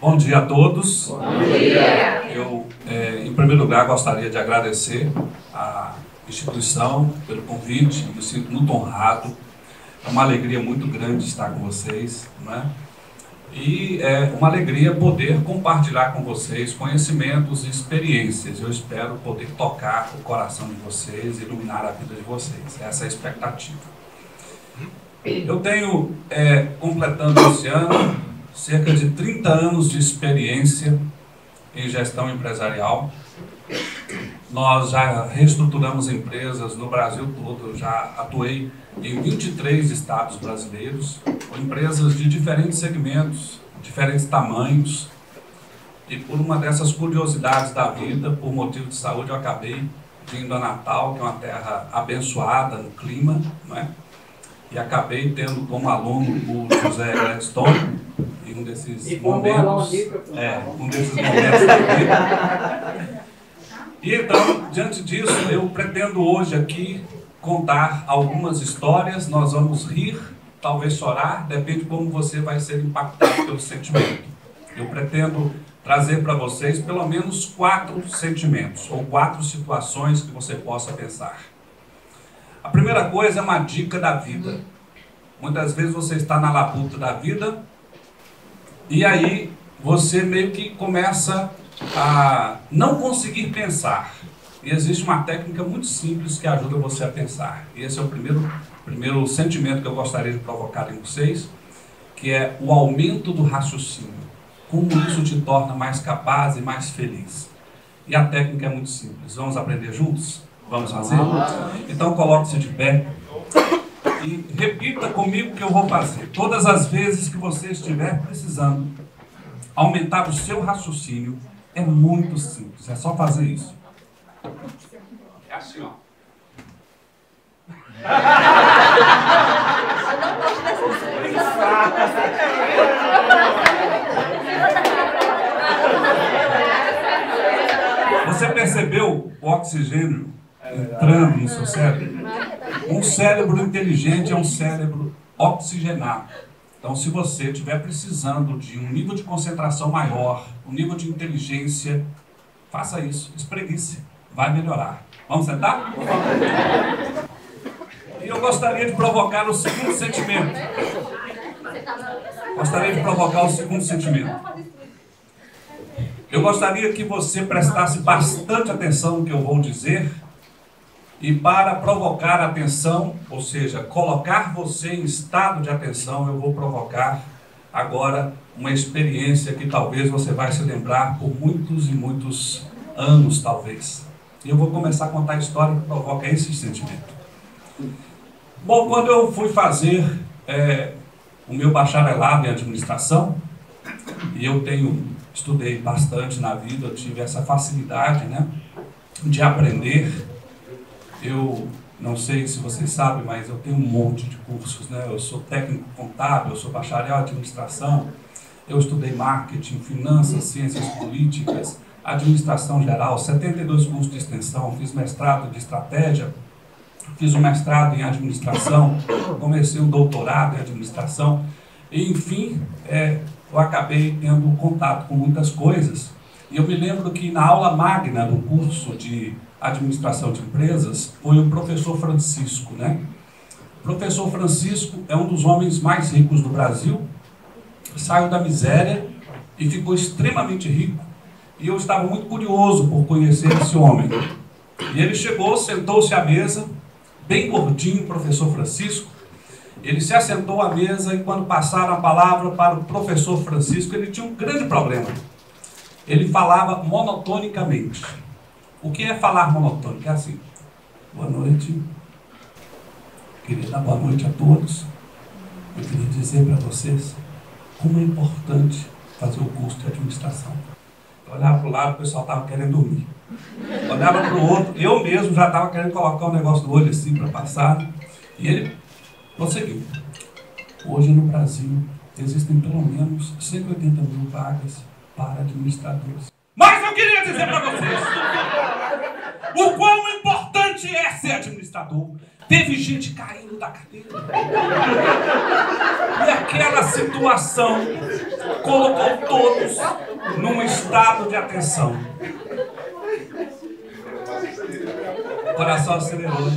Bom dia a todos. Bom dia. Eu, em primeiro lugar, gostaria de agradecer à instituição pelo convite. Me sinto muito honrado. É uma alegria muito grande estar com vocês, né? E é uma alegria poder compartilhar com vocês conhecimentos e experiências. Eu espero poder tocar o coração de vocês, iluminar a vida de vocês. Essa é a expectativa. Eu tenho, completando esse ano, cerca de 30 anos de experiência em gestão empresarial. Nós já reestruturamos empresas no Brasil todo. Eu já atuei em 23 estados brasileiros, com empresas de diferentes segmentos, diferentes tamanhos. E por uma dessas curiosidades da vida, por motivo de saúde, eu acabei vindo a Natal, que é uma terra abençoada no clima, não é? E acabei tendo como aluno o José Gladstone, em um desses momentos. Um desses momentos da vida. E então, diante disso, eu pretendo hoje aqui contar algumas histórias. Nós vamos rir, talvez chorar, depende de como você vai ser impactado pelo sentimento. Eu pretendo trazer para vocês pelo menos 4 sentimentos, ou 4 situações que você possa pensar. A primeira coisa é uma dica da vida. Muitas vezes você está na labuta da vida e aí você meio que começa a não conseguir pensar. E existe uma técnica muito simples que ajuda você a pensar. E esse é o primeiro sentimento que eu gostaria de provocar em vocês, que é o aumento do raciocínio. Como isso te torna mais capaz e mais feliz. E a técnica é muito simples. Vamos aprender juntos? Vamos fazer? Então coloque-se de pé e repita comigo o que eu vou fazer. Todas as vezes que você estiver precisando aumentar o seu raciocínio, é muito simples. É só fazer isso. É assim, ó. Você percebeu o oxigênio entrando no seu cérebro? Um cérebro inteligente é um cérebro oxigenado. Então, se você estiver precisando de um nível de concentração maior, um nível de inteligência, faça isso, espreguice, vai melhorar. Vamos sentar? E eu gostaria de provocar o segundo sentimento. Eu gostaria que você prestasse bastante atenção no que eu vou dizer. E para provocar atenção, ou seja, colocar você em estado de atenção, eu vou provocar agora uma experiência que talvez você vai se lembrar por muitos e muitos anos, talvez. E eu vou começar a contar a história que provoca esse sentimento. Bom, quando eu fui fazer o meu bacharelado em administração, e eu estudei bastante na vida, eu tive essa facilidade, né, de aprender. Eu não sei se vocês sabem, mas eu tenho um monte de cursos, né? Eu sou técnico contábil, eu sou bacharel em administração, eu estudei marketing, finanças, ciências políticas, administração geral, 72 cursos de extensão, fiz mestrado de estratégia, fiz um mestrado em administração, comecei um doutorado em administração, e, enfim, eu acabei tendo contato com muitas coisas. E eu me lembro que na aula magna do curso de administração de empresas foi o professor Francisco, né? O professor Francisco é um dos homens mais ricos do Brasil, saiu da miséria e ficou extremamente rico. E eu estava muito curioso por conhecer esse homem. E ele chegou, sentou-se à mesa, bem gordinho, o professor Francisco. Ele se assentou à mesa e quando passaram a palavra para o professor Francisco, ele tinha um grande problema. Ele falava monotonicamente. O que é falar monotônico? É assim: boa noite, queria dar boa noite a todos. Eu queria dizer para vocês como é importante fazer o curso de administração. Eu olhava para o lado, o pessoal estava querendo dormir. Eu olhava para o outro, eu mesmo já estava querendo colocar um negócio no olho assim para passar. E ele prosseguiu. Hoje no Brasil existem pelo menos 180 mil vagas para administradores. Mas eu queria dizer para vocês o quão importante é ser administrador. Teve gente caindo da cadeira. E aquela situação colocou todos num estado de atenção. O coração acelerou.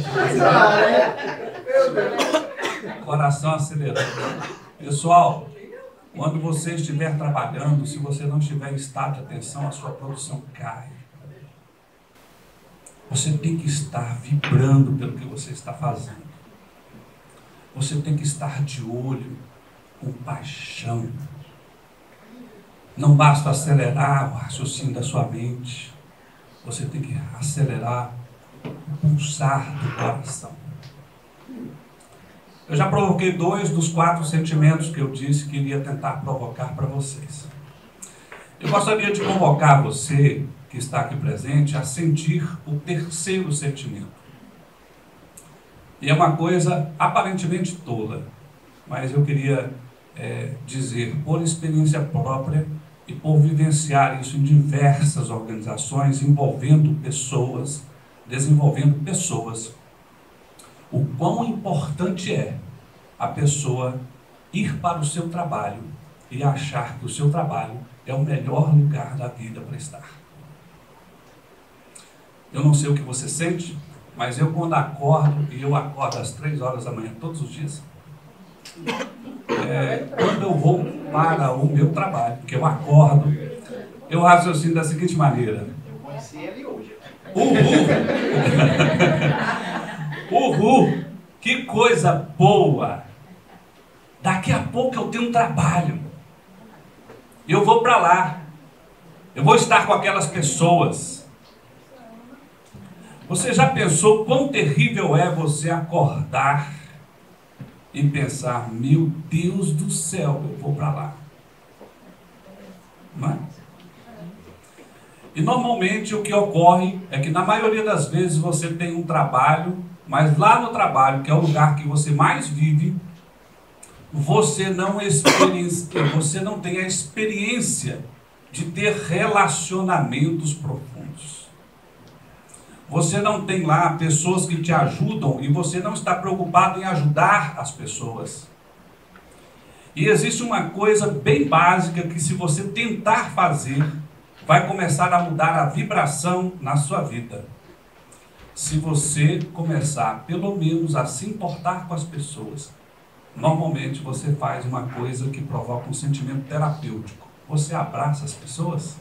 Coração acelerando. Pessoal, quando você estiver trabalhando, se você não estiver em estado de atenção, a sua produção cai. Você tem que estar vibrando pelo que você está fazendo. Você tem que estar de olho, com paixão. Não basta acelerar o raciocínio da sua mente. Você tem que acelerar o pulsar do coração. Eu já provoquei 2 dos 4 sentimentos que eu disse que iria tentar provocar para vocês. Eu gostaria de convocar você, que está aqui presente, a sentir o 3º sentimento. E é uma coisa aparentemente tola, mas eu queria dizer, por experiência própria e por vivenciar isso em diversas organizações, envolvendo pessoas, desenvolvendo pessoas, o quão importante é a pessoa ir para o seu trabalho e achar que o seu trabalho é o melhor lugar da vida para estar. Eu não sei o que você sente, mas eu quando acordo, e eu acordo às 3 horas da manhã todos os dias, quando eu vou para o meu trabalho, que eu acordo, eu raciocino da seguinte maneira: eu conheci ele hoje. Uhul! Uhul! Que coisa boa! Daqui a pouco eu tenho um trabalho. Eu vou para lá. Eu vou estar com aquelas pessoas. Você já pensou quão terrível é você acordar e pensar: meu Deus do céu, eu vou para lá? Não é? E normalmente o que ocorre é que na maioria das vezes você tem um trabalho, mas lá no trabalho, que é o lugar que você mais vive, você não tem a experiência de ter relacionamentos profundos. Você não tem lá pessoas que te ajudam e você não está preocupado em ajudar as pessoas. E existe uma coisa bem básica que, se você tentar fazer, vai começar a mudar a vibração na sua vida. Se você começar, pelo menos, a se importar com as pessoas, normalmente você faz uma coisa que provoca um sentimento terapêutico. Você abraça as pessoas?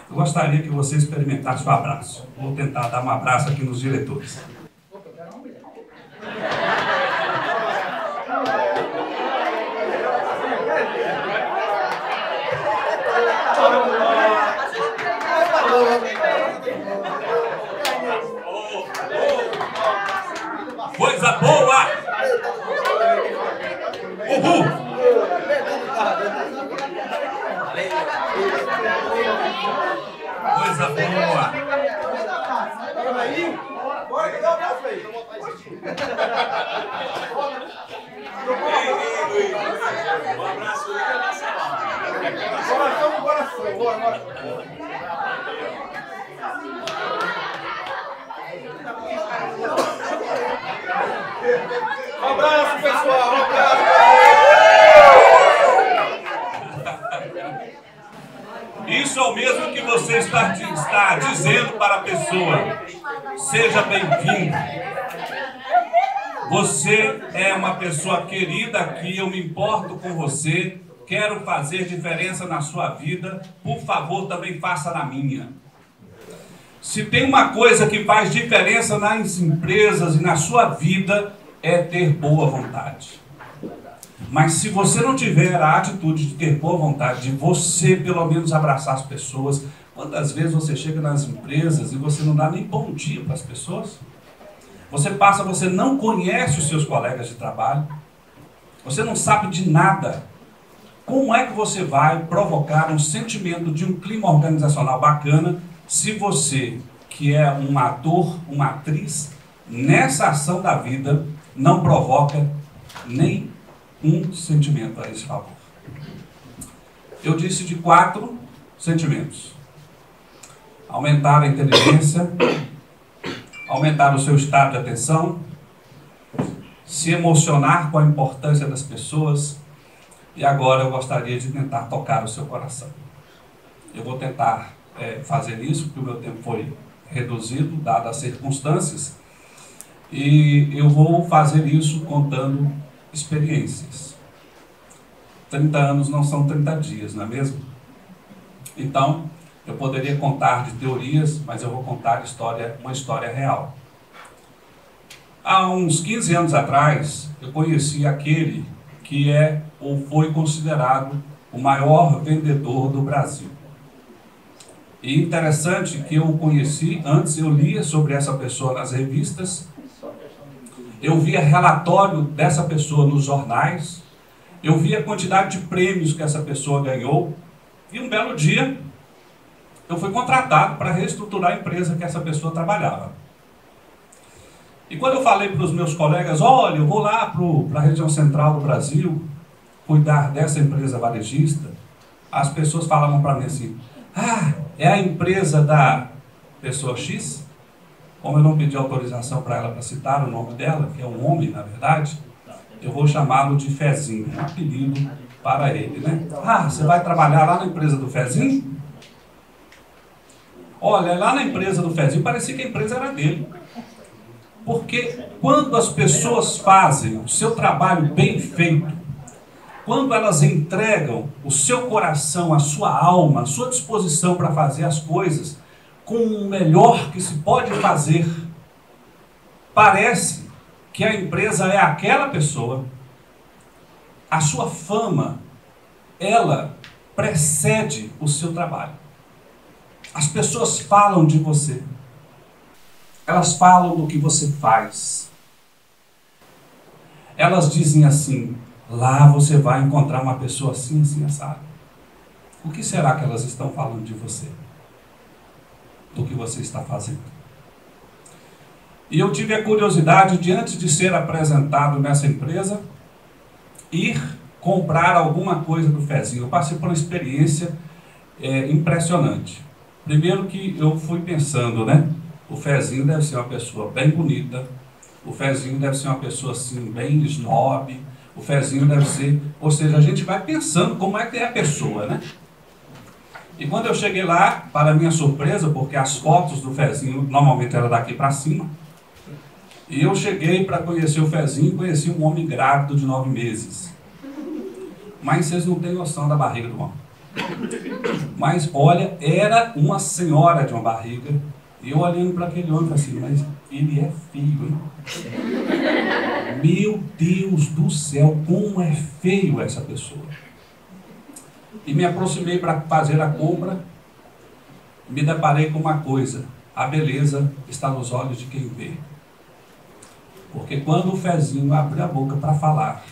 Eu gostaria que você experimentasse o abraço. Vou tentar dar um abraço aqui nos diretores. Coisa boa! Uhul! Coisa boa! Bora que dá o braço aí. Um abraço aí. Coração com coração. Bora. Um abraço, pessoal. Um abraço. Isso é o mesmo que você está dizendo para a pessoa: seja bem-vindo. Você é uma pessoa querida aqui, eu me importo com você, quero fazer diferença na sua vida, por favor, também faça na minha. Se tem uma coisa que faz diferença nas empresas e na sua vida, é ter boa vontade. Mas se você não tiver a atitude de ter boa vontade, de você pelo menos abraçar as pessoas, quantas vezes você chega nas empresas e você não dá nem bom dia para as pessoas? Você não conhece os seus colegas de trabalho, você não sabe de nada. Como é que você vai provocar um sentimento de um clima organizacional bacana se você, que é um ator, uma atriz, nessa ação da vida, não provoca nem um sentimento a esse favor? Eu disse de 4 sentimentos: aumentar a inteligência, aumentar o seu estado de atenção, se emocionar com a importância das pessoas, E agora eu gostaria de tentar tocar o seu coração. Eu vou tentar fazer isso, porque o meu tempo foi reduzido, dadas as circunstâncias. E eu vou fazer isso contando experiências. 30 anos não são 30 dias, não é mesmo? Então, eu poderia contar de teorias, mas eu vou contar uma história real. Há uns 15 anos atrás, eu conheci aquele que é ou foi considerado o maior vendedor do Brasil. E interessante que eu o conheci, antes eu lia sobre essa pessoa nas revistas, eu via relatório dessa pessoa nos jornais, eu via a quantidade de prêmios que essa pessoa ganhou, e um belo dia eu fui contratado para reestruturar a empresa que essa pessoa trabalhava. E quando eu falei para os meus colegas, olha, eu vou lá para a região central do Brasil, cuidar dessa empresa varejista, as pessoas falavam para mim assim, ah, é a empresa da pessoa X? Como eu não pedi autorização para ela para citar o nome dela, que é um homem, na verdade, eu vou chamá-lo de Fezinho, um apelido para ele, né? Ah, você vai trabalhar lá na empresa do Fezinho? Olha, lá na empresa do Fezinho, parecia que a empresa era dele. Porque quando as pessoas fazem o seu trabalho bem feito, quando elas entregam o seu coração, a sua alma, a sua disposição para fazer as coisas com o melhor que se pode fazer, parece que a empresa é aquela pessoa, a sua fama, ela precede o seu trabalho. As pessoas falam de você. Elas falam do que você faz. Elas dizem assim, lá você vai encontrar uma pessoa assim, assim, assado. O que será que elas estão falando de você? Do que você está fazendo? E eu tive a curiosidade de, antes de ser apresentado nessa empresa, ir comprar alguma coisa do Fezinho. Eu passei por uma experiência impressionante. Primeiro que eu fui pensando, né? O Fezinho deve ser uma pessoa bem bonita, o Fezinho deve ser uma pessoa assim, bem snob, o Fezinho deve ser... Ou seja, a gente vai pensando como é que é a pessoa, né? E quando eu cheguei lá, para minha surpresa, porque as fotos do Fezinho normalmente eram daqui para cima, e eu cheguei para conhecer o Fezinho e conheci um homem grávido de 9 meses. Mas vocês não têm noção da barriga do homem. Mas olha, era uma senhora de uma barriga. E eu olhando para aquele homem, falei assim, mas ele é feio, hein? Meu Deus do céu, como é feio essa pessoa. E me aproximei para fazer a compra, me deparei com uma coisa, a beleza está nos olhos de quem vê. Porque quando o Fezinho abriu a boca para falar,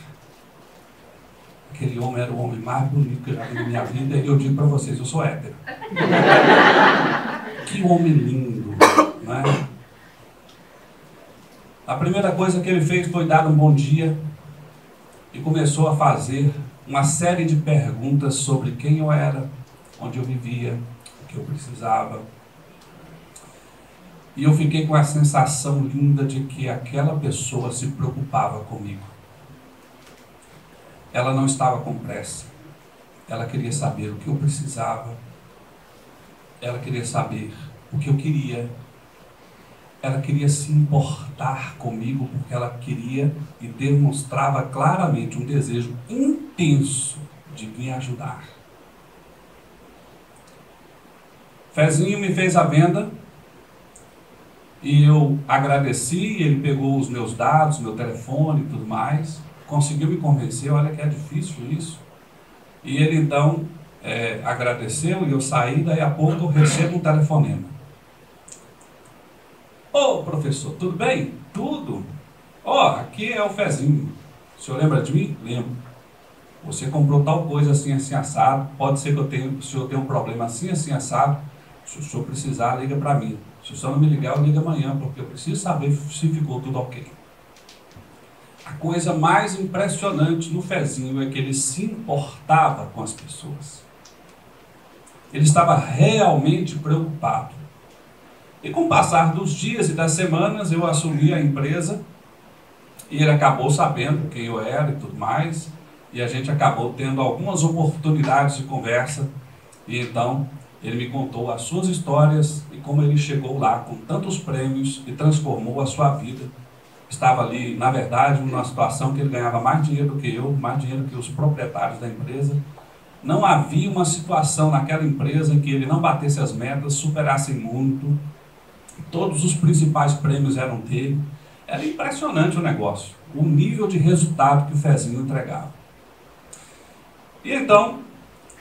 aquele homem era o homem mais bonito que eu já vi na minha vida, e eu digo para vocês, eu sou hétero. Que homem lindo, não é? A primeira coisa que ele fez foi dar um bom dia e começou a fazer uma série de perguntas sobre quem eu era, onde eu vivia, o que eu precisava. E eu fiquei com a sensação linda de que aquela pessoa se preocupava comigo. Ela não estava com pressa. Ela queria saber o que eu precisava. Ela queria saber o que eu queria. Ela queria se importar comigo porque ela queria e demonstrava claramente um desejo intenso de me ajudar. Fezinho me fez a venda e eu agradeci, ele pegou os meus dados, meu telefone e tudo mais, conseguiu me convencer, olha que é difícil isso. E ele então agradeceu e eu saí, daí a pouco eu recebo um telefonema. Ô professor, tudo bem? Tudo? Aqui é o Fezinho. O senhor lembra de mim? Lembro. Você comprou tal coisa assim, assim, assado. Pode ser que o senhor tenha um problema assim, assim, assado. Se o senhor precisar, liga para mim. Se o senhor não me ligar, eu ligo amanhã, porque eu preciso saber se ficou tudo ok. A coisa mais impressionante no Fezinho é que ele se importava com as pessoas. Ele estava realmente preocupado. E com o passar dos dias e das semanas, eu assumi a empresa e ele acabou sabendo quem eu era e tudo mais. e a gente acabou tendo algumas oportunidades de conversa, e então ele me contou as suas histórias e como ele chegou lá com tantos prêmios e transformou a sua vida. Estava ali, na verdade, numa situação que ele ganhava mais dinheiro do que eu, mais dinheiro que os proprietários da empresa. Não havia uma situação naquela empresa em que ele não batesse as metas, superasse muito. Todos os principais prêmios eram dele. Era impressionante o negócio, o nível de resultado que o Fezinho entregava. E então,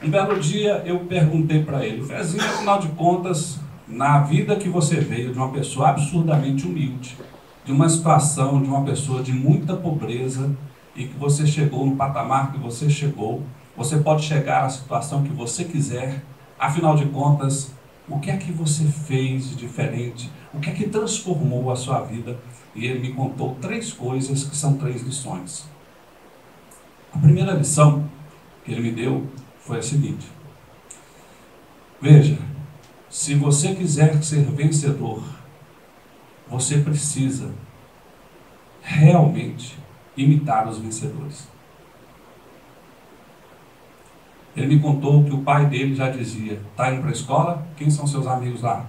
um belo dia eu perguntei para ele: Fezinho, afinal de contas, na vida que você veio de uma pessoa absurdamente humilde, de uma situação de uma pessoa de muita pobreza, e que você chegou no patamar que você chegou, você pode chegar à situação que você quiser, afinal de contas, o que é que você fez de diferente? O que é que transformou a sua vida? E ele me contou 3 coisas que são 3 lições. A primeira lição que ele me deu foi a seguinte: veja, se você quiser ser vencedor, você precisa realmente imitar os vencedores. Ele me contou que o pai dele já dizia: está indo para a escola? Quem são seus amigos lá?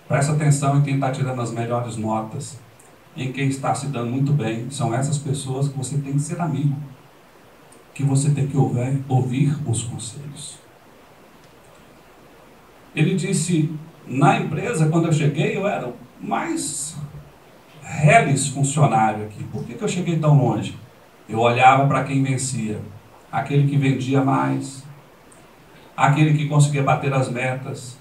Presta atenção em quem está tirando as melhores notas, em quem está se dando muito bem. São essas pessoas que você tem que ser amigo, que você tem que ouvir os conselhos. Ele disse: na empresa, quando eu cheguei, eu era o mais reles funcionário aqui. Por que eu cheguei tão longe? Eu olhava para quem vencia, aquele que vendia mais, aquele que conseguia bater as metas.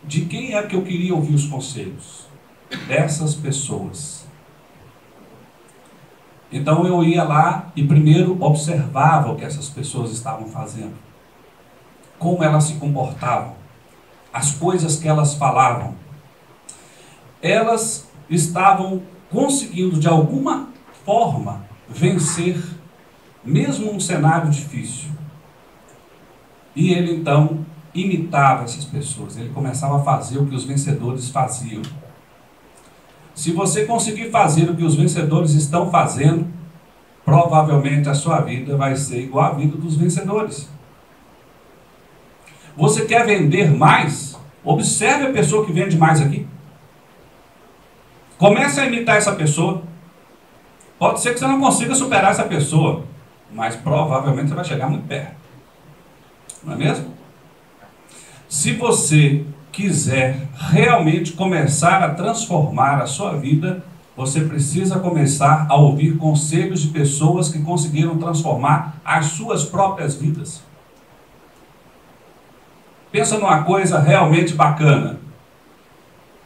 De quem é que eu queria ouvir os conselhos? Dessas pessoas. Então eu ia lá e primeiro observava o que essas pessoas estavam fazendo, como elas se comportavam, as coisas que elas falavam. Elas estavam conseguindo de alguma forma vencer, mesmo num cenário difícil. E ele então imitava essas pessoas, ele começava a fazer o que os vencedores faziam. Se você conseguir fazer o que os vencedores estão fazendo, provavelmente a sua vida vai ser igual à vida dos vencedores. Você quer vender mais? Observe a pessoa que vende mais aqui. Comece a imitar essa pessoa. Pode ser que você não consiga superar essa pessoa, mas provavelmente você vai chegar muito perto. Não é mesmo? Se você quiser realmente começar a transformar a sua vida, você precisa começar a ouvir conselhos de pessoas que conseguiram transformar as suas próprias vidas. Pensa numa coisa realmente bacana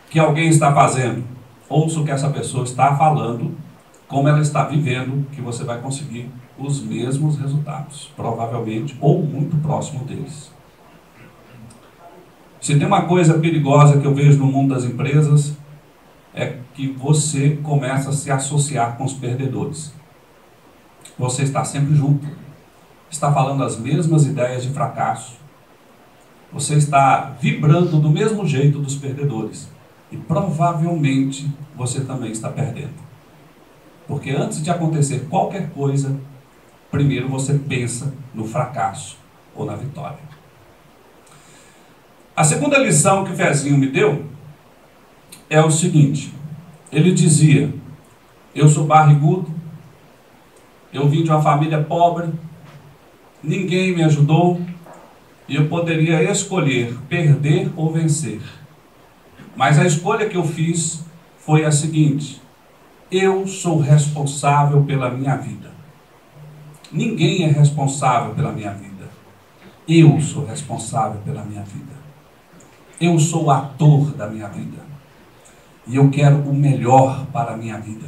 que alguém está fazendo. Ouça o que essa pessoa está falando, como ela está vivendo, que você vai conseguir os mesmos resultados, provavelmente, ou muito próximo deles. Se tem uma coisa perigosa que eu vejo no mundo das empresas, é que você começa a se associar com os perdedores. Você está sempre junto, está falando as mesmas ideias de fracasso, você está vibrando do mesmo jeito dos perdedores, e provavelmente você também está perdendo. Porque antes de acontecer qualquer coisa, primeiro você pensa no fracasso ou na vitória. A segunda lição que o Fezinho me deu é o seguinte: ele dizia: eu sou barrigudo, eu vim de uma família pobre, ninguém me ajudou, e eu poderia escolher perder ou vencer. Mas a escolha que eu fiz foi a seguinte: eu sou responsável pela minha vida. Ninguém é responsável pela minha vida. Eu sou responsável pela minha vida. Eu sou o ator da minha vida. E eu quero o melhor para a minha vida.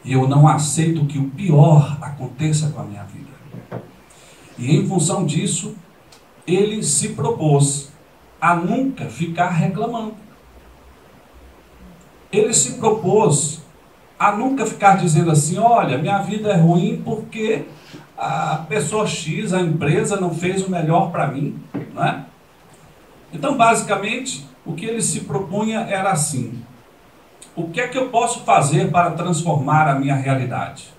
E eu não aceito que o pior aconteça com a minha vida. E em função disso, ele se propôs a nunca ficar reclamando. Ele se propôs a nunca ficar dizendo assim: olha, minha vida é ruim porque a pessoa X, a empresa, não fez o melhor para mim, não é? Então, basicamente, o que ele se propunha era assim: o que é que eu posso fazer para transformar a minha realidade?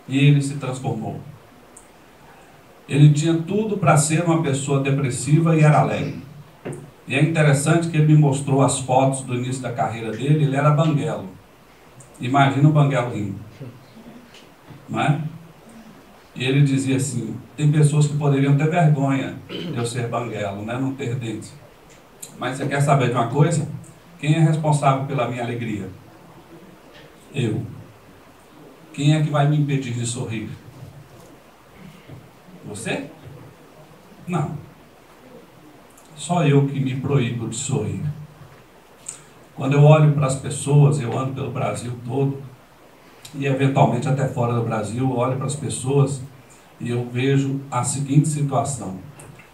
E ele se transformou. Ele tinha tudo para ser uma pessoa depressiva e era alegre. E é interessante que ele me mostrou as fotos do início da carreira dele. Ele era banguelo. Imagina o banguelo rindo, não é? E ele dizia assim: tem pessoas que poderiam ter vergonha de eu ser banguelo, né? Não ter dente. Mas você quer saber de uma coisa? Quem é responsável pela minha alegria? Eu. Quem é que vai me impedir de sorrir? Você? Não. Só eu que me proíbo de sorrir. Quando eu olho para as pessoas, eu ando pelo Brasil todo, e eventualmente até fora do Brasil, eu olho para as pessoas e eu vejo a seguinte situação.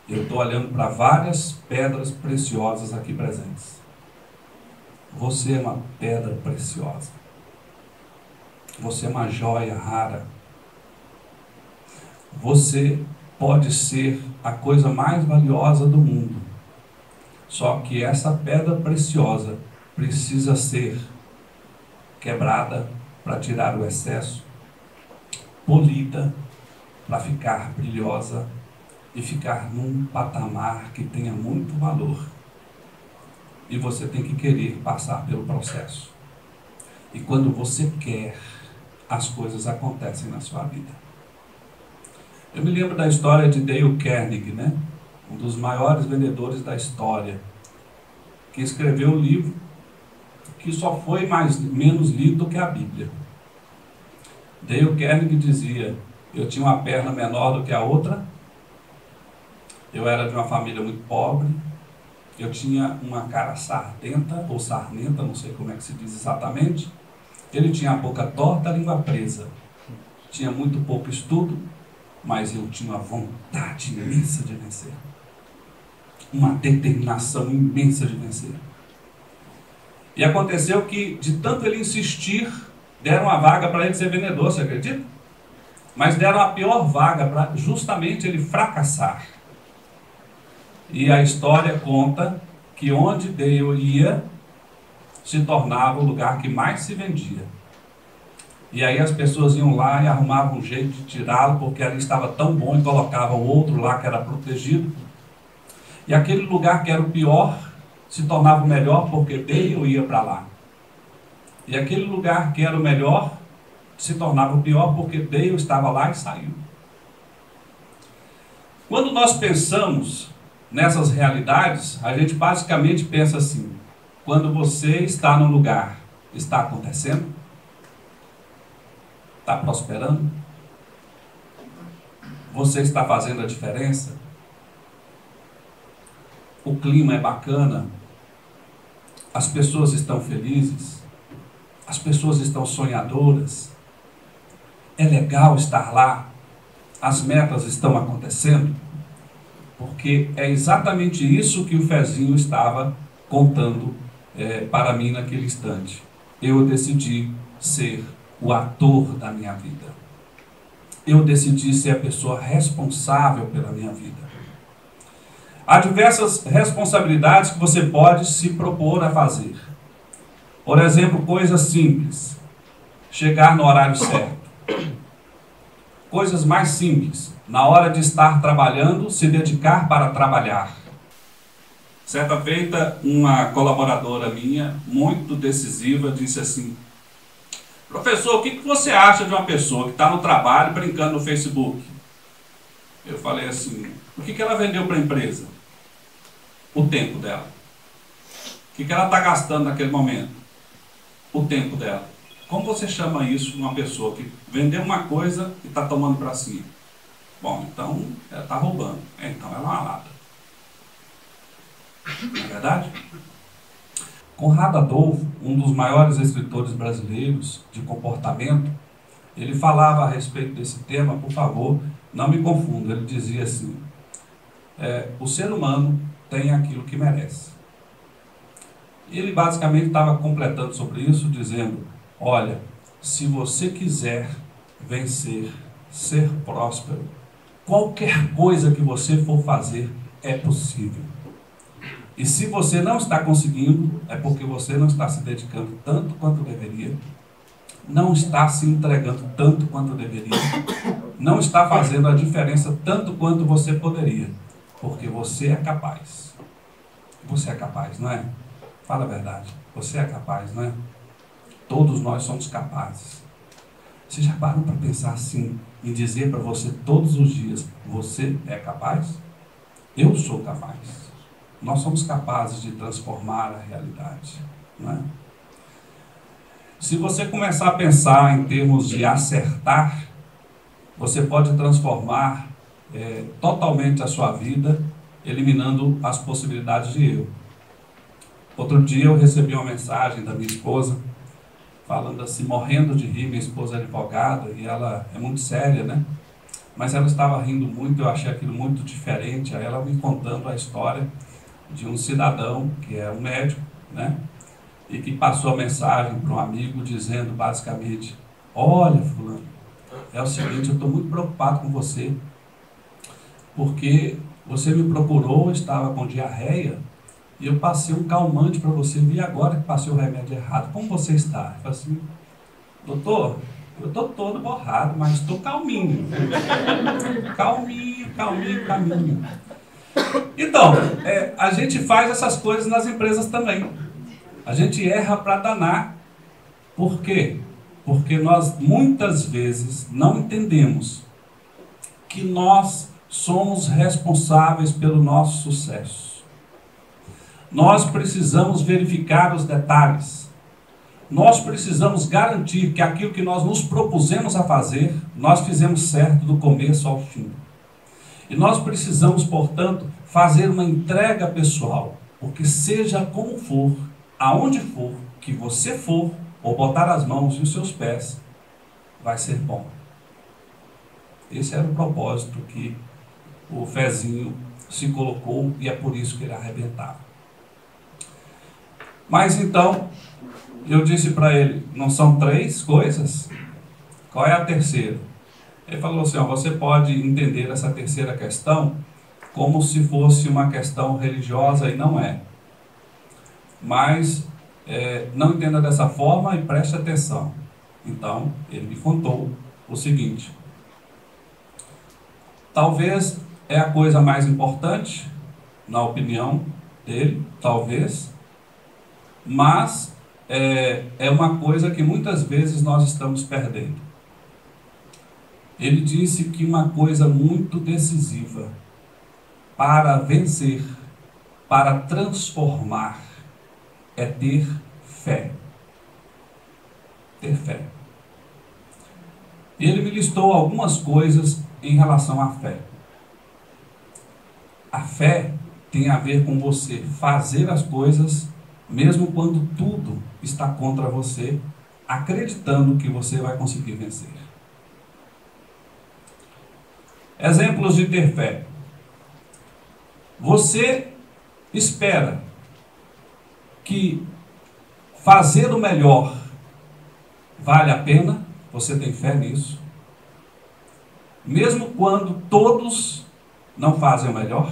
Eu estou olhando para várias pedras preciosas aqui presentes. Você é uma pedra preciosa. Você é uma joia rara. Você pode ser a coisa mais valiosa do mundo. Só que essa pedra preciosa precisa ser quebrada para tirar o excesso, polida para ficar brilhosa e ficar num patamar que tenha muito valor. E você tem que querer passar pelo processo. E quando você quer, as coisas acontecem na sua vida. Eu me lembro da história de Dale Carnegie, né? Um dos maiores vendedores da história, que escreveu um livro que só foi menos lido do que a Bíblia. Dale Carnegie dizia: eu tinha uma perna menor do que a outra, eu era de uma família muito pobre, eu tinha uma cara sardenta, ou sarnenta, não sei como é que se diz exatamente, ele tinha a boca torta, a língua presa, tinha muito pouco estudo, mas eu tinha uma vontade imensa de vencer, uma determinação imensa de vencer. E aconteceu que, de tanto ele insistir, deram uma vaga para ele ser vendedor, você acredita? Mas deram a pior vaga para justamente ele fracassar. E a história conta que onde Dale ia, se tornava o lugar que mais se vendia. E aí as pessoas iam lá e arrumavam um jeito de tirá-lo, porque ali estava tão bom, e colocavam outro lá que era protegido. E aquele lugar que era o pior se tornava o melhor, porque Dale ia para lá. E aquele lugar que era o melhor se tornava o pior, porque Dale estava lá e saiu. Quando nós pensamos nessas realidades, a gente basicamente pensa assim: quando você está no lugar, está acontecendo? Está prosperando? Você está fazendo a diferença? O clima é bacana? As pessoas estão felizes? As pessoas estão sonhadoras? É legal estar lá? As metas estão acontecendo? Porque é exatamente isso que o Fezinho estava contando para mim naquele instante. Eu decidi ser o ator da minha vida. Eu decidi ser a pessoa responsável pela minha vida. Há diversas responsabilidades que você pode se propor a fazer. Por exemplo, coisas simples. Chegar no horário certo. Coisas mais simples. Na hora de estar trabalhando, se dedicar para trabalhar. Certa feita, uma colaboradora minha, muito decisiva, disse assim: professor, o que você acha de uma pessoa que está no trabalho brincando no Facebook? Eu falei assim: o que ela vendeu para a empresa? O tempo dela. O que ela está gastando naquele momento? O tempo dela. Como você chama isso uma pessoa que vendeu uma coisa e está tomando para si? Bom, então ela está roubando. Então ela é uma lata. Não é verdade? Conrado Adolfo, um dos maiores escritores brasileiros de comportamento, ele falava a respeito desse tema. Por favor, não me confunda. Ele dizia assim: o ser humano tem aquilo que merece. E ele basicamente estava completando sobre isso, dizendo: olha, se você quiser vencer, ser próspero, qualquer coisa que você for fazer é possível. E se você não está conseguindo, é porque você não está se dedicando tanto quanto deveria. não está se entregando tanto quanto deveria, não está fazendo a diferença tanto quanto você poderia, porque você é capaz. Você é capaz, não é? Fala a verdade. Você é capaz, não é? Todos nós somos capazes. Você já parou para pensar assim, em dizer para você todos os dias, você é capaz? Eu sou capaz. Nós somos capazes de transformar a realidade, não é? Se você começar a pensar em termos de acertar, você pode transformar totalmente a sua vida, eliminando as possibilidades de erro. Outro dia eu recebi uma mensagem da minha esposa, falando assim, morrendo de rir. Minha esposa é advogada e ela é muito séria, né? Mas ela estava rindo muito, eu achei aquilo muito diferente. Aí ela me contando a história de um cidadão que é um médico, né? E que passou a mensagem para um amigo dizendo basicamente: olha, fulano, é o seguinte, eu estou muito preocupado com você, porque você me procurou, estava com diarreia, e eu passei um calmante para você, vi agora que passei o remédio errado. Como você está? Eu falei assim: doutor, eu estou todo borrado, mas estou calminho. Calminho, calminho, calminho. Então, a gente faz essas coisas nas empresas também. A gente erra para danar. Por quê? Porque nós muitas vezes não entendemos que nós somos responsáveis pelo nosso sucesso. Nós precisamos verificar os detalhes. Nós precisamos garantir que aquilo que nós nos propusemos a fazer, nós fizemos certo do começo ao fim. E nós precisamos, portanto, fazer uma entrega pessoal, porque seja como for, aonde for, que você for, ou botar as mãos e os seus pés, vai ser bom. Esse era o propósito que o Fezinho se colocou, e é por isso que ele arrebentava. Mas então, eu disse para ele: não são 3 coisas? Qual é a terceira? Ele falou assim: ó, você pode entender essa terceira questão como se fosse uma questão religiosa, e não é. Mas não entenda dessa forma e preste atenção. Então, ele me contou o seguinte: talvez é a coisa mais importante, na opinião dele, talvez, mas é uma coisa que muitas vezes nós estamos perdendo. Ele disse que uma coisa muito decisiva para vencer, para transformar, é ter fé. Ter fé. E ele me listou algumas coisas em relação à fé. A fé tem a ver com você fazer as coisas mesmo quando tudo está contra você, acreditando que você vai conseguir vencer. Exemplos de ter fé. Você espera que fazer o melhor vale a pena? Você tem fé nisso? Mesmo quando todos não fazem o melhor?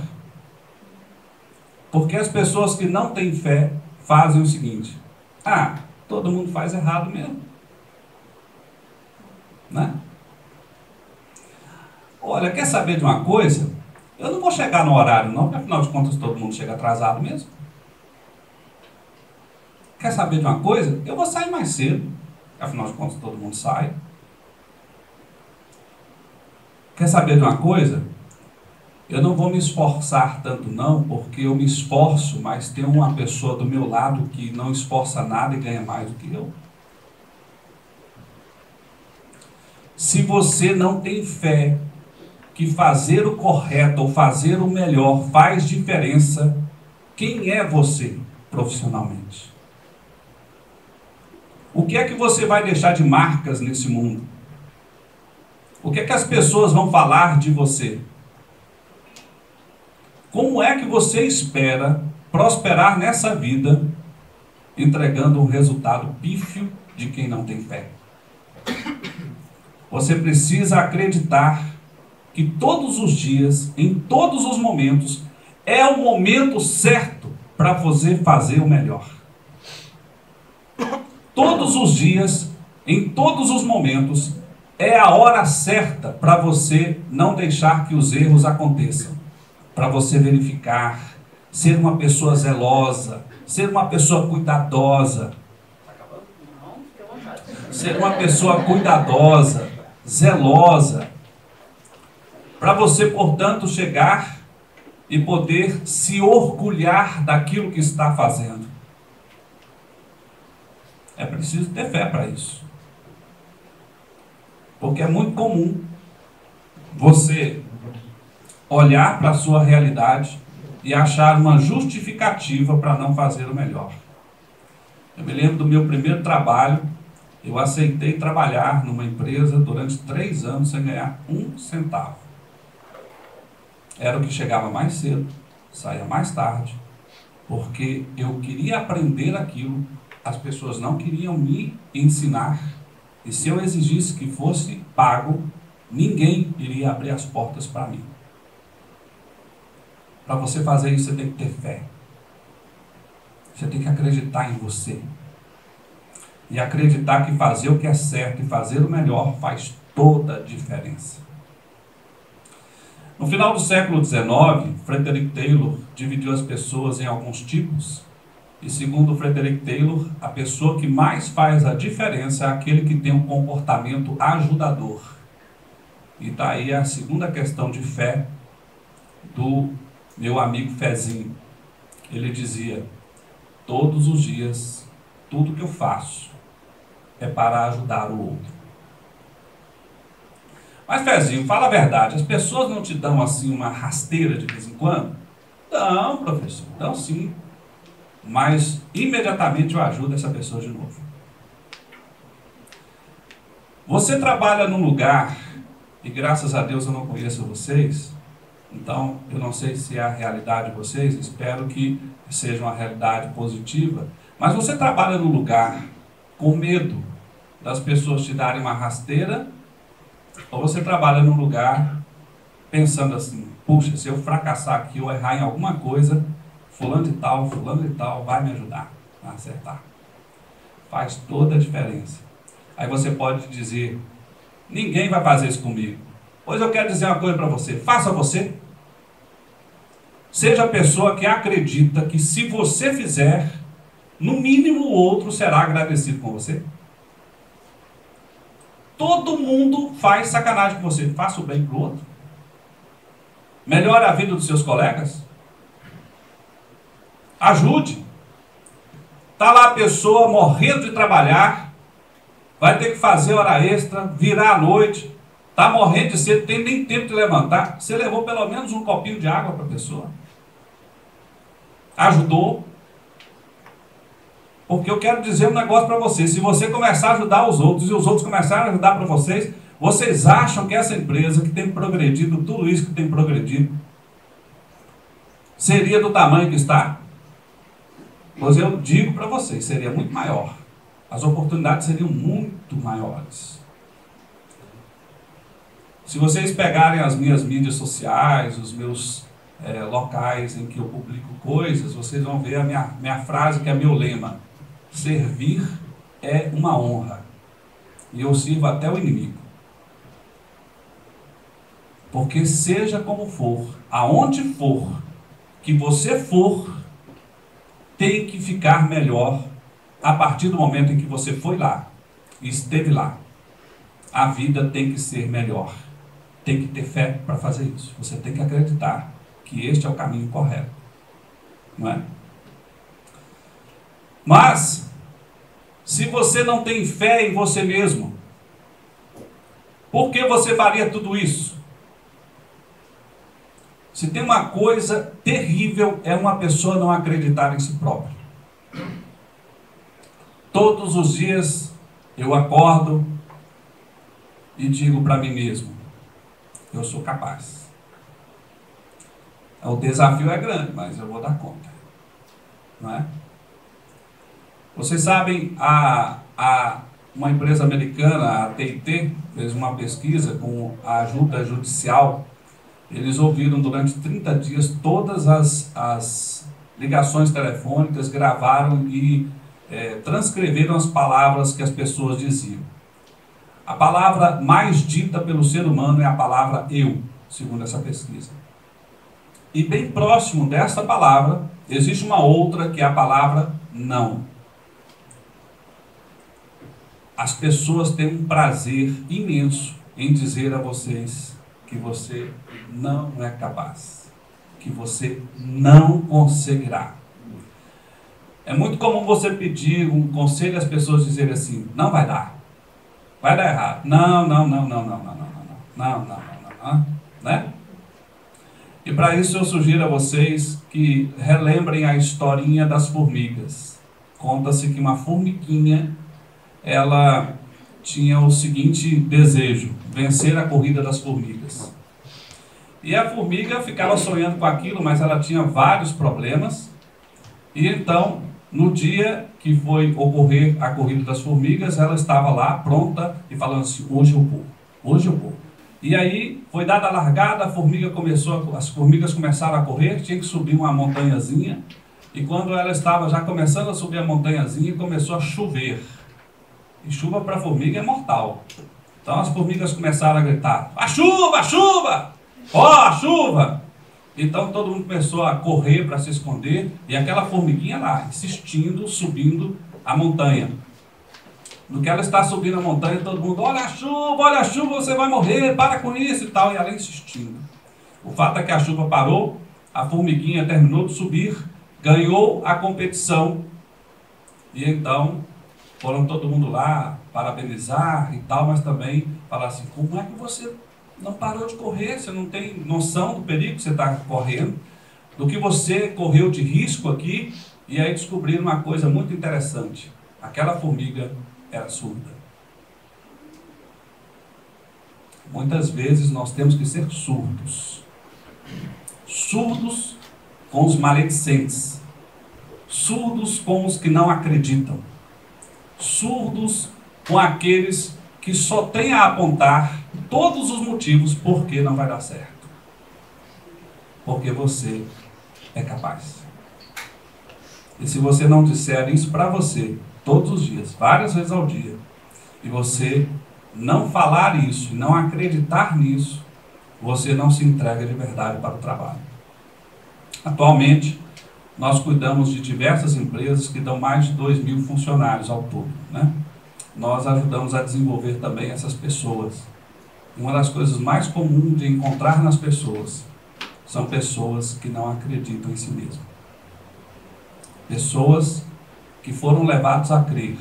Porque as pessoas que não têm fé fazem o seguinte: todo mundo faz errado mesmo, né? Olha, quer saber de uma coisa? Eu não vou chegar no horário não, porque afinal de contas todo mundo chega atrasado mesmo. Quer saber de uma coisa? Eu vou sair mais cedo, afinal de contas todo mundo sai. Quer saber de uma coisa? Eu não vou me esforçar tanto não, porque eu me esforço, mas tem uma pessoa do meu lado que não esforça nada e ganha mais do que eu. Se você não tem fé que fazer o correto ou fazer o melhor faz diferença, quem é você profissionalmente? O que é que você vai deixar de marcas nesse mundo? O que é que as pessoas vão falar de você? Como é que você espera prosperar nessa vida entregando um resultado pífio de quem não tem fé? Você precisa acreditar que todos os dias, em todos os momentos, é o momento certo para você fazer o melhor. Todos os dias, em todos os momentos, é a hora certa para você não deixar que os erros aconteçam. Para você verificar, ser uma pessoa zelosa, ser uma pessoa cuidadosa. Ser uma pessoa cuidadosa, zelosa. Para você, portanto, chegar e poder se orgulhar daquilo que está fazendo. É preciso ter fé para isso. Porque é muito comum você olhar para a sua realidade e achar uma justificativa para não fazer o melhor. Eu me lembro do meu primeiro trabalho. Eu aceitei trabalhar numa empresa durante 3 anos sem ganhar 1 centavo. Era o que chegava mais cedo, saía mais tarde, porque eu queria aprender aquilo, as pessoas não queriam me ensinar, e se eu exigisse que fosse pago, ninguém iria abrir as portas para mim. Para você fazer isso, você tem que ter fé. Você tem que acreditar em você. E acreditar que fazer o que é certo e fazer o melhor faz toda a diferença. No final do século XIX, Frederick Taylor dividiu as pessoas em alguns tipos. E segundo Frederick Taylor, a pessoa que mais faz a diferença é aquele que tem um comportamento ajudador. E está aí a segunda questão de fé do meu amigo Fezinho. Ele dizia: todos os dias, tudo que eu faço é para ajudar o outro. Mas, Fezinho, fala a verdade, as pessoas não te dão assim uma rasteira de vez em quando? Dão, professor, dão sim. Mas imediatamente eu ajudo essa pessoa de novo. Você trabalha num lugar, e graças a Deus eu não conheço vocês, então eu não sei se é a realidade de vocês, espero que seja uma realidade positiva, mas você trabalha num lugar com medo das pessoas te darem uma rasteira, ou você trabalha num lugar pensando assim: puxa, se eu fracassar aqui ou errar em alguma coisa, fulano de tal vai me ajudar a acertar. Faz toda a diferença. Aí você pode dizer: ninguém vai fazer isso comigo. Pois eu quero dizer uma coisa para você: faça você. Seja a pessoa que acredita que se você fizer, no mínimo o outro será agradecido com você. Todo mundo faz sacanagem com você. Faça o bem para o outro. Melhore a vida dos seus colegas. Ajude. Está lá a pessoa morrendo de trabalhar, vai ter que fazer hora extra, virar à noite, está morrendo de sede, tem nem tempo de levantar. Você levou pelo menos um copinho de água para a pessoa. Ajudou. Porque eu quero dizer um negócio para vocês: se você começar a ajudar os outros e os outros começarem a ajudar para vocês, vocês acham que essa empresa que tem progredido, tudo isso que tem progredido, seria do tamanho que está? Pois eu digo para vocês, seria muito maior. As oportunidades seriam muito maiores. Se vocês pegarem as minhas mídias sociais, os meus locais em que eu publico coisas, vocês vão ver a minha frase, que é meu lema: servir é uma honra. E eu sirvo até o inimigo. Porque seja como for, aonde for, que você for, tem que ficar melhor a partir do momento em que você foi lá e esteve lá. A vida tem que ser melhor. Tem que ter fé para fazer isso. Você tem que acreditar que este é o caminho correto. Não é? Mas, se você não tem fé em você mesmo, por que você faria tudo isso? Se tem uma coisa terrível, é uma pessoa não acreditar em si própria. Todos os dias eu acordo e digo para mim mesmo: eu sou capaz. O desafio é grande, mas eu vou dar conta. Não é? Vocês sabem, uma empresa americana, a AT&T, fez uma pesquisa com a ajuda judicial. Eles ouviram durante 30 dias todas as ligações telefônicas, gravaram e transcreveram as palavras que as pessoas diziam. A palavra mais dita pelo ser humano é a palavra eu, segundo essa pesquisa. E bem próximo dessa palavra, existe uma outra que é a palavra não. As pessoas têm um prazer imenso em dizer a vocês que você não é capaz, que você não conseguirá. É muito comum você pedir um conselho e as pessoas dizerem assim, não vai dar errado, não, né? E para isso eu sugiro a vocês que relembrem a historinha das formigas. Conta-se que uma formiguinha, ela tinha o seguinte desejo, vencer a corrida das formigas. E a formiga ficava sonhando com aquilo, mas ela tinha vários problemas. E então, no dia que foi ocorrer a corrida das formigas, ela estava lá, pronta, e falando assim, hoje eu vou, hoje eu vou. E aí, foi dada a largada, as formigas começaram a correr, tinha que subir uma montanhazinha, e quando ela estava já começando a subir a montanhazinha, começou a chover. E chuva para a formiga é mortal. Então as formigas começaram a gritar, a chuva, a chuva! Ó, a chuva! Então todo mundo começou a correr para se esconder, e aquela formiguinha lá, insistindo, subindo a montanha. No que ela está subindo a montanha, todo mundo, olha a chuva, você vai morrer, para com isso e tal, e ela insistindo. O fato é que a chuva parou, a formiguinha terminou de subir, ganhou a competição, e então foram todo mundo lá parabenizar e tal, mas também falar assim, como é que você não parou de correr? Você não tem noção do perigo que você está correndo, do que você correu de risco aqui. E aí descobriram uma coisa muito interessante. Aquela formiga era surda. Muitas vezes nós temos que ser surdos. Surdos com os maledicentes. Surdos com os que não acreditam. Surdos com aqueles que só têm a apontar todos os motivos por que não vai dar certo. Porque você é capaz. E se você não disser isso para você, todos os dias, várias vezes ao dia, e você não falar isso, não acreditar nisso, você não se entrega de verdade para o trabalho. Atualmente, nós cuidamos de diversas empresas que dão mais de 2.000 funcionários ao todo, né? Nós ajudamos a desenvolver também essas pessoas. Uma das coisas mais comuns de encontrar nas pessoas são pessoas que não acreditam em si mesmas. Pessoas que foram levadas a crer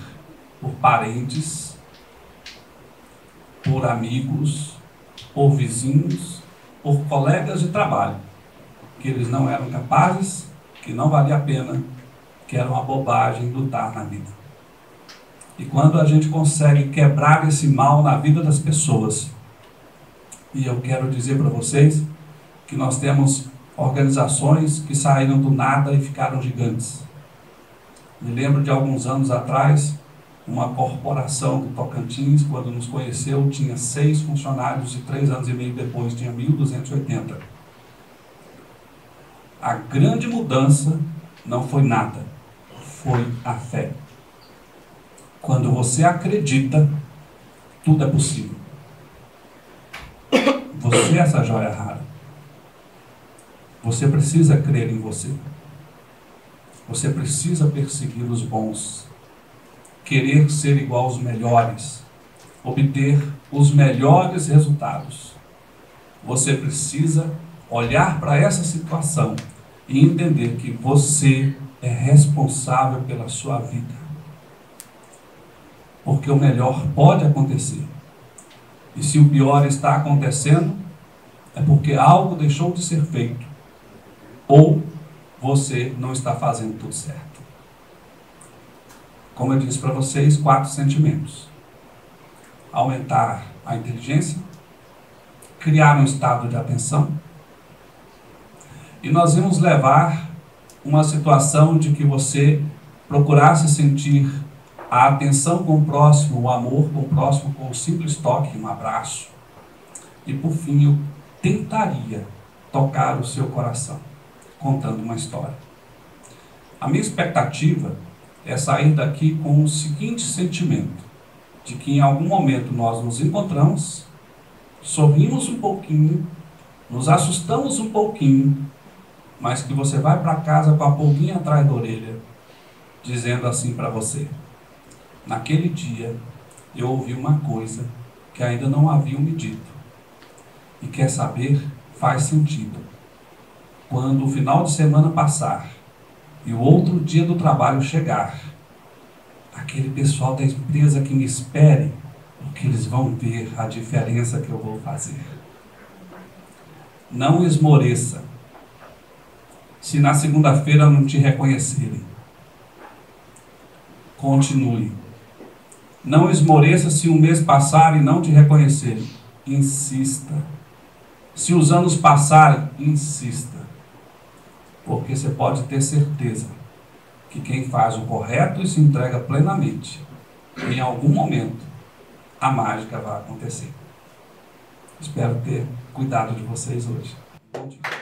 por parentes, por amigos, por vizinhos, por colegas de trabalho, que eles não eram capazes, que não valia a pena, que era uma bobagem lutar na vida. E quando a gente consegue quebrar esse mal na vida das pessoas, e eu quero dizer para vocês que nós temos organizações que saíram do nada e ficaram gigantes. Me lembro de alguns anos atrás, uma corporação do Tocantins, quando nos conheceu, tinha 6 funcionários e 3 anos e meio depois tinha 1.280. A grande mudança não foi nada, foi a fé. Quando você acredita, tudo é possível. Você é essa joia rara. Você precisa crer em você. Você precisa perseguir os bons. Querer ser igual aos melhores. Obter os melhores resultados. Você precisa olhar para essa situação e entender que você é responsável pela sua vida. Porque o melhor pode acontecer. E se o pior está acontecendo, é porque algo deixou de ser feito. Ou você não está fazendo tudo certo. Como eu disse para vocês, 4 sentimentos. Aumentar a inteligência, criar um estado de atenção, e nós vamos levar uma situação de que você procurasse sentir a atenção com o próximo, o amor com o próximo, com um simples toque, um abraço. E por fim, eu tentaria tocar o seu coração, contando uma história. A minha expectativa é sair daqui com o seguinte sentimento, de que em algum momento nós nos encontramos, sorrimos um pouquinho, nos assustamos um pouquinho, mas que você vai para casa com a pulguinha atrás da orelha, dizendo assim para você: naquele dia eu ouvi uma coisa que ainda não haviam me dito. E quer saber? Faz sentido. Quando o final de semana passar e o outro dia do trabalho chegar, aquele pessoal da empresa que me espere, porque eles vão ver a diferença que eu vou fazer. Não esmoreça se na segunda-feira não te reconhecerem. Continue. Não esmoreça se um mês passar e não te reconhecerem. Insista. Se os anos passarem, insista. Porque você pode ter certeza que quem faz o correto e se entrega plenamente, em algum momento, a mágica vai acontecer. Espero ter cuidado de vocês hoje. Bom dia.